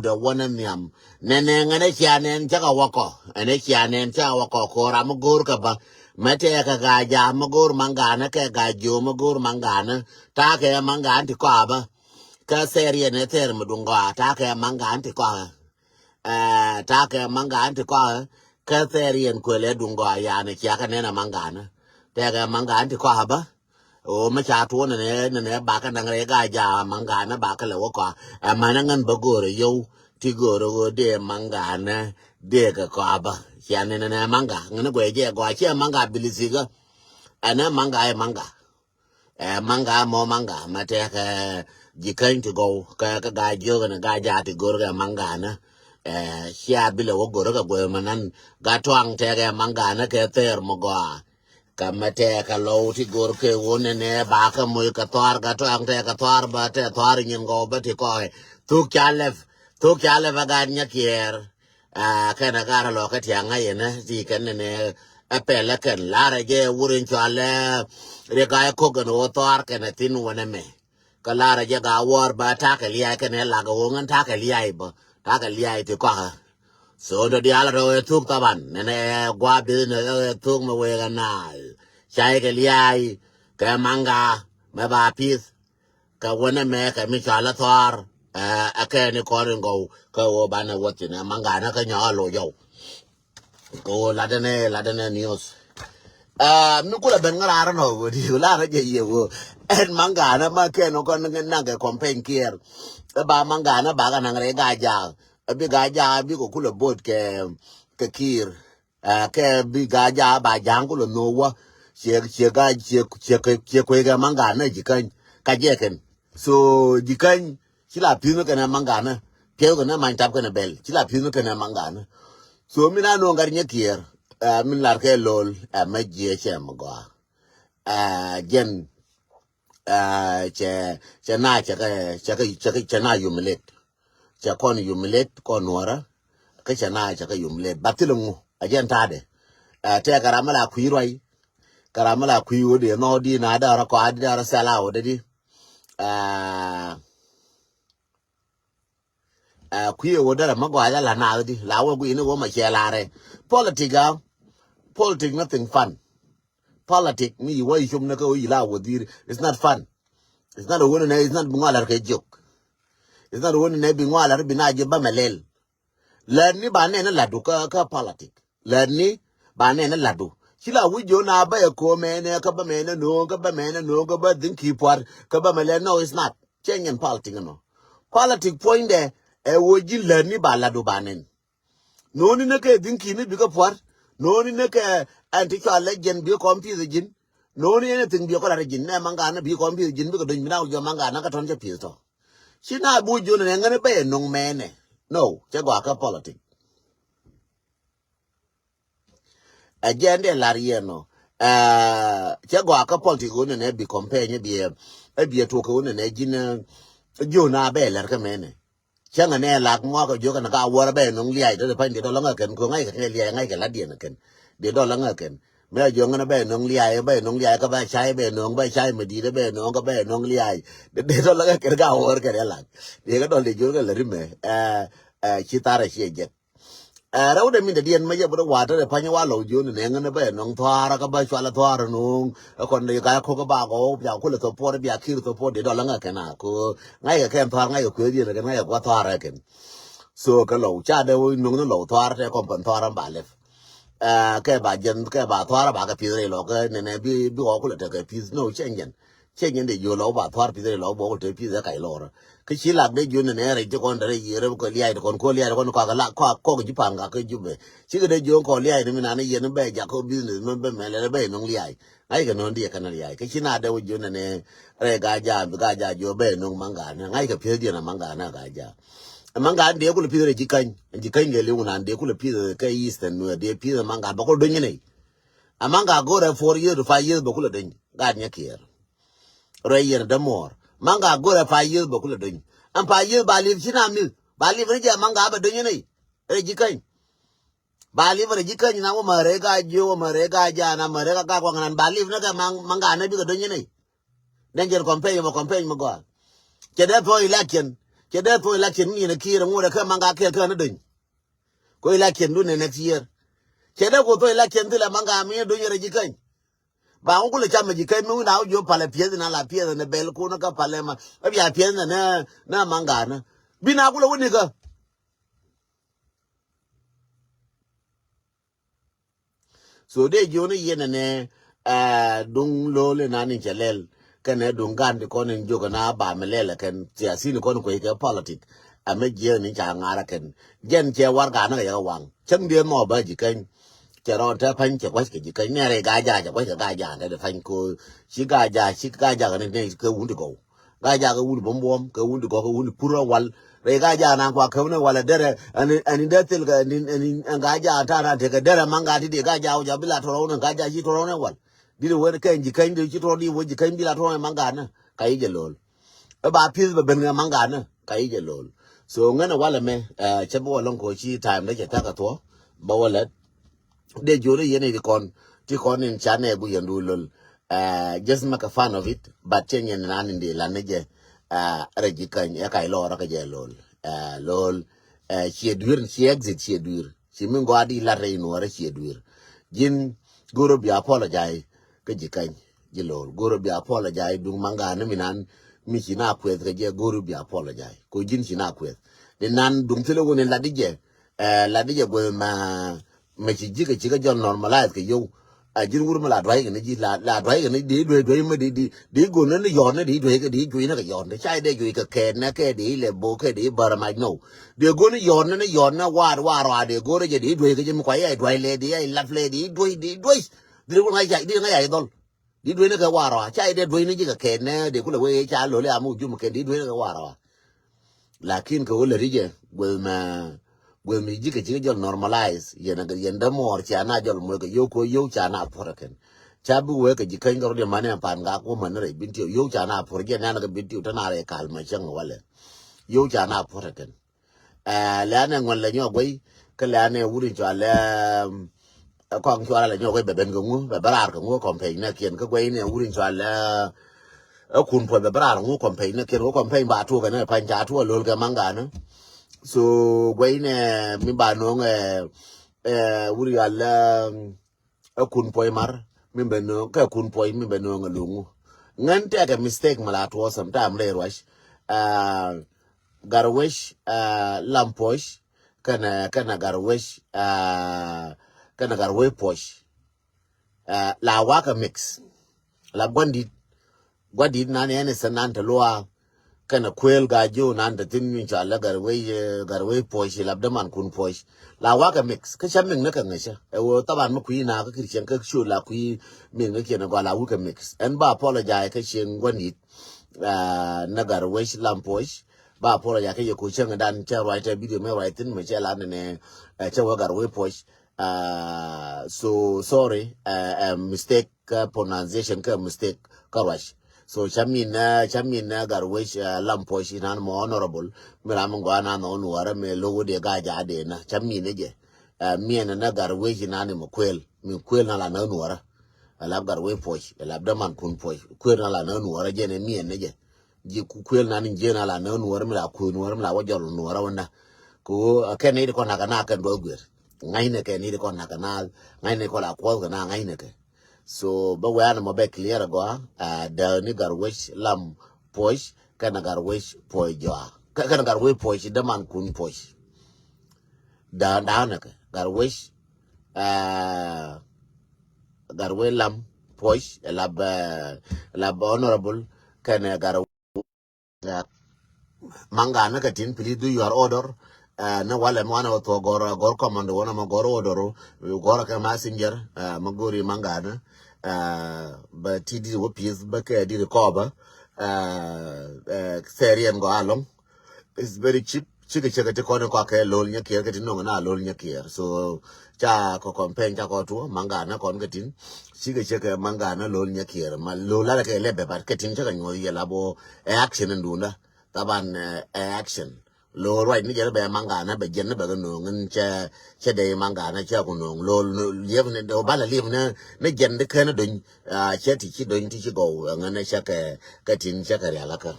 the one and yam. Neneng and a chianen chaka wako, and a chianen chawako, Koramagurkaba, Mateka Gaja, Magur Mangana, Kagajo, Magur Mangana, Take a manga antiquaba, Kaseri and a thermodunga, Take a manga antiqua, Take a manga antiqua, Kaseri and Queledunga, Yana Chiacanena Mangana, Take a manga antiquaba. O machatu and back and Gaja, Mangana, Bakalawoka, a manangan bagor, yo, Tigoro, de Mangana, de Kaba, Shannon and a manga, and a way, Guacha manga, Bilisiga, and a manga, a manga, more manga, Mateka, Jikan to go, Kaka Guy Jog and a Gaja to go to Mangana, Shia below Goroga Women, Gatwang, Tega Mangana, Kather Mogoa. Kamate kalau ti gor ke wone ne ba ka mu ka tor ga to ang te ka tor ba te tor nyin go ba ti ko tu kyale va ga Nyakier ka na ga lo ka ti anga yene ti kan ne a pele kan la re ge wurin chale re ga ko ga no tor ka na tin wone me ka la re ge ga wor ba ta ka liya ka ne la ga wongan ta ka liya ba ta ka liya ti ko so the dialogue took the one, and I go business took my way and now. Shai Galiai, Kamanga, Maba Peace, Kawana make a Michalator, a canny calling go, go banner watching a manga, Nakanyalo, yo. Go Ladane news. No could have been, I don't know, would you lie you? And manga, Makano, Naga, campaign care about mangana, Bagan and Regaja. A big aja, big okula boat kir, big aja by jangle nowa, chequega mangana, jikan, kajakan. So jikan, chila pino can a mangana, kelgana, my tap can a bell, chila pino can a mangana. So mina no Nyakier, min larke lol, a major chamagoa. Jen, chana humiliate. Chakon humiliate conora, Kachana chaka humiliate, Batilum, again tade. Take Karamala Quiroi, Karamala Quiu, the Nodi, Nada, or Quadra Sala, or did Quio, or Maguala Lanaldi, Lawa, we know what Machelare. Politic, nothing fun. Politic, me, why you should not go with you. It's not fun. It's not a winner, it's not Bunga joke. It's not a winner, Binwala, Binaja Bamalel. Learn ni banana ladu ka politic. Learn ni banana ladu. Chila wujo na ba ko mene ka ba mene no ka ba din kipwar ka ba mele no it's not. Change in politics no. Politic point there e woji learn ni ba ladu banen. No ni na ke din kimi bi ka pwar. No ni na ke anti ka legend bi compete jin. No ni anything bi ko la jin na mangana bi compete jin bi ko din na ujo mangana ka tonje pieto. China wujo na ngane ba no mene. No, Chagwaka politics. Agenda Lariano. Chagwaka politics on an be companion be a token on an engine. Juna Bell, recommend. Changane like Mark of Jogan, a water band only I don't find it no longer can go like a Ladian can. They don't longer can. May young and a band only I can buy shy band, no by shy Medina band, no band only I. They don't longer can go work at a lot. They got only Jogan Rime. Chitara Shajet. I don't mean the dear Major water, the Panawalo, June, and Engan Bay, Nong Tara, Kabashala Tora, no, a conde Cocabago, Yakula to Port, be a kill to Port, the Dolanga Canako, I can't find my equity, and I have what I reckon. So, Kalo, Chado, no, no, Tora, Compantora Balef. Keba Jen, Keba, Tora, Baga Pizza, Logan, and I be all take a piece, no changing. Changing the Yolo, Tor Pizza, Lobo, to Pizza Kailora. She like the June and Eric on the year of Colia, the Concolia, one call Jupanga, Jube. She got a joke called Lia, and I need a bag, Jacob business, member, Melabay, only I. I can only a canalia. Kishina, there with June and Regaja, Gaja, Jobe, no manga, and I can pay a manga, Nagaja. A manga, they could appear a chicken, and chicken, and they could appear the East and where they appear a manga, Boko Dingene. A manga go there 4 years to 5 years, Bokula Ding, God Nyakier. Ray and the more. Manga go there 5 years, Bokula Ding. And 5 years, Bali, Chinamil, Bali, Manga, but doing any. Regican. Bali, Regican, now Marega, Joe, Marega, Jana, Marega, Gagwan, and Bali, Manga, never doing any. Then you'll compare Mago. Therefore, election, ke da to election ni na kira mo da ka manga ke ka na dun ko election do next year ke da ko to election dila manga mi do yere jikan ba on ko le chama jikan mi na jo pale pie na la pie na bel ko na ka pale ma ya pie na manga na bina ko le woni ka so de jone yene ne dung lo le na ni chelel kene dung gan de kon en joga na ba melela ken siasi ni kon ko ke politic a me je ni cha ngara ken jen che war ga na ya wang chang de mo ba ji ken che ron ta phan che kwa ke ji ken ne re ga ja che kwa ga ja de phan ko shi ga ja ne ne ke un de go ga ja ga un bom bom ke un de go ko un pura wal re ga ja na kwa ke ne wala dere ani de tel ga ni ga ja ta na te ga dere manga ti de ga ja ja bila to ro ga ja ji to ro ne wal di wo ke ji ken de ji to di wo ji ken bila to manga na kai je lol ba pis ba ben manga na kai je lol so ngana wala me che bo long ko chi time de ta ka to ba wala de jore yene ti kon in chane bu yandu lol just make a fun of it but change en nan indi la ne je reji kan ya kai lo ra ka je lol lol chi dur chi exit chi dur chi min go adi la re no ra chi dur jin goro bi apologize ka ji kan ji lol goro bi apologize dung manga na minan mi chi na kwet ka je goro bi apologize ko jin chi na kwet de nan dung tele woni la dije go ma chi ji ka jon normalize ka yo a jin wur mala dwai ne ji la dwai ne di dwai me di go ne yo ne di dwai ka di dwai ne ka yo ne chai de dwai ka ke na ke di le bo ke di bar ma no de go ne yo ne wa ra de go re di dwai ka ji mu kwa ai dwai le di ai lat le di dwai di wo ngai chai di ngai ai dol di dwai ne ka wa ra chai de dwai ne ji ka ke ne de ku le we cha lo le amu ju mu ke di dwai ne ka wa ra lakin ko le rije gwe mi jike chike jol normalize yenda mor chana jol mo yo ko yo chana poraken chabu we ke jike ngor de mane pan ga ko man re binti yo chana por ge na ga binti ta na re kal ma chang wale yo chana poraken la na ngol la nyo gwe ke la ne wuri cho la ko cho la nyo gwe be ben go ngu be barar ko ngu kompe na kien ko gwe ne wuri cho la kun po be barar ngu kompe na kien ko kompe ba tu ga na pan cha tu lol ga manga na so gwayne mi ba no wuri ala kun poy mar mi be no ka kun poy mi be no ngalungu ngan te ka mistake mala to sometime le rush garwesh lamposh kana garwesh kana garwe posh la waka mix la gwandi na ne sanan ta loa kana kwel ga jo nan da tin min cha la garwe posh labda man kun posh la waka mix ka cham min na kan ngasha e wo taban mu kuyi na ka kirchen ka shu la kuyi min ga kenan ga la waka mix en ba apologize ka shin gwani na garwe lamposh ba apologize ka ye ko chen dan cha right video me right tin me cha la ne cha wa garwe posh so sorry mistake pronunciation ka mistake ka wash so chamina garwish lamposh nan mo honorable mira mo gana no nuara me logo de gaja de na chamine je miena na garwish nan mo kwel na la na nuara ala garwe posh ala daman kun posh kwel na la na nuara je ne miena je ji ku kwel nan je na la na nuara mira ku nuara mira wajol nuara wanda ko kene de ko na kana kan do gwer ngaine ke ni de ko na kana ngaine ko la ko na ngaine ke so ba wa na mo be clear go da ni garwish lam posh kana garwish poy jo kana garwish posh da man kun posh da na ka garwish garwe lam posh lab honorable kana garwish manga na ka tin please do your order na wale mwana to gor command wona mo gor order gor ka messenger magori manga na but tidi wo piece ba ka di recover serien go along it's very cheap chike te kono kwa ke lol Nyakier ke tinno na lol Nyakier so cha ko kompen cha ko tu manga na kon ke tin chike manga na lol Nyakier ma lol la ke lebe ba ke tin cha nyo ye labo action ndunda taban action lo right ni jere be manga na be jenne be no ngin che de manga na che ko no lo yevne do bala livne ne jende kana don che ti chi don ti chi go ngana che ke tin che ka ya la ka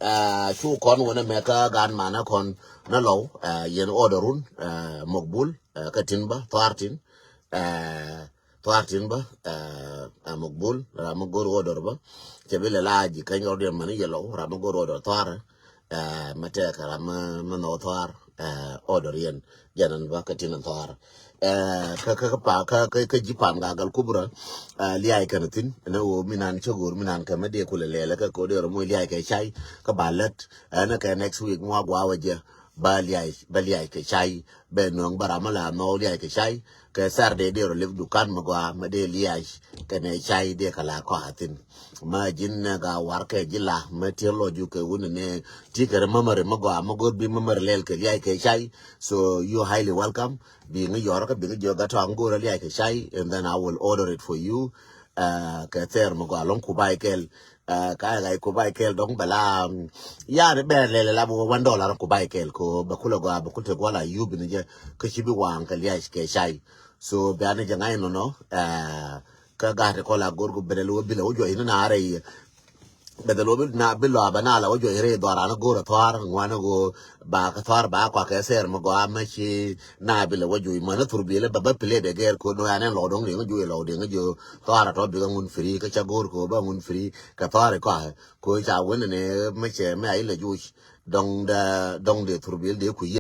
chu kon wona me ka gan mana kon na law yen orderun mokbul katinba tartin ba mokbul ramogor order ba chebele laji kan order man yelo ramogor order tar mate karama no tar order yen janan ba katinan tar ka jipan ga gal kubra liay kanatin na o minan chogur minan ka mede kulele ka ko de mo liay ka chai ka balat na ka next week mo gwa waje ba liay ka chai be no baramala no liay ka chai ka sarde de ro le dukan mo gwa mede liay ka ne chai de kala ko hatin ma jinna ga war ka jilla ma telo ju ka woni ne tikere mamare mo gwa mo god bi mamare lel ka liay ka chai so you highly welcome being a yorka being a yoga to angora like a shy and then I will order it for you ka ter mo ga lon kubai kel ka ga kubai kel dong bala ya de be le la bo $1 kubai kel ko ba kula ga ba kulte wala you bin je ka shibi wan ka liya ke shy so be an je ngai no ka ga de ko la gorgo be lo bi lo jo ina na are بدل na bilo bana la ojo ire dora na gora twar ngwana go ba ka twar ba kwa ka ser mo go amachi na bilo ojo mo na turbile ba ba pile de ger ko no ane lo dong ni ojo lo de ojo twar to bi ngun free ka cha gor ko ba ngun free ka twar ko cha won ne me che me ai le ju dong de turbile de ku